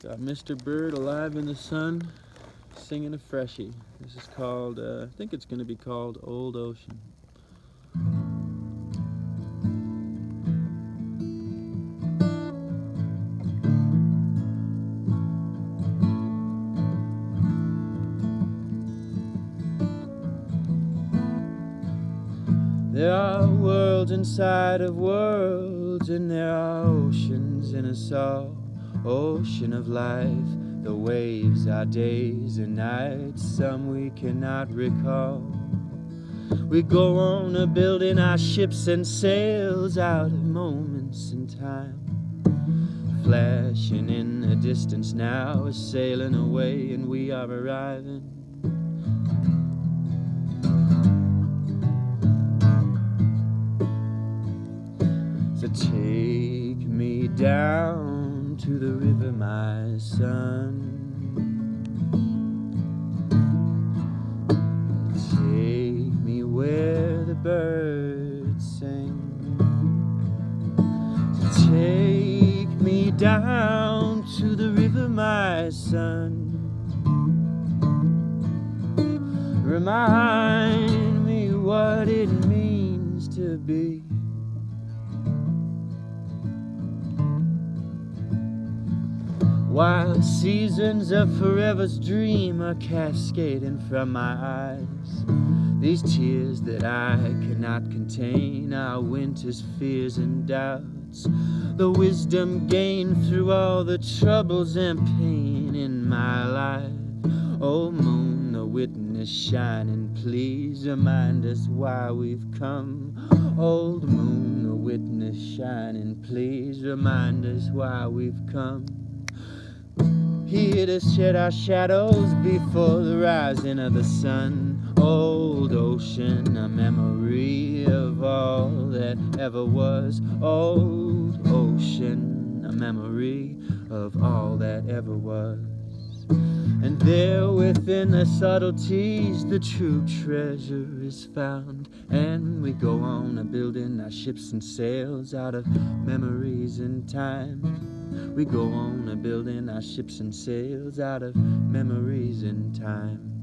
Got Mr. Bird alive in the sun, singing a freshie. This is called, I think it's going to be called Old Ocean. There are worlds inside of worlds, and there are oceans in us all. Ocean of life, the waves are days and nights, some we cannot recall. We go on a building our ships and sails out of moments in time. Flashing in the distance now is sailing away, and we are arriving. So take me down to the river, my son. Take me where the birds sing. So take me down to the river, my son. Remind me what it means to be. While seasons of forever's dream are cascading from my eyes, these tears that I cannot contain are winter's fears and doubts, the wisdom gained through all the troubles and pain in my life. Oh moon, the witness shining, please remind us why we've come. Old moon, the witness shining, please remind us why we've come. Here to shed our shadows before the rising of the sun. Old ocean, a memory of all that ever was. Old ocean, a memory of all that ever was. And there within the subtleties the true treasure is found. And we go on a building our ships and sails out of memories and time. We go on a building our ships and sails out of memories and time.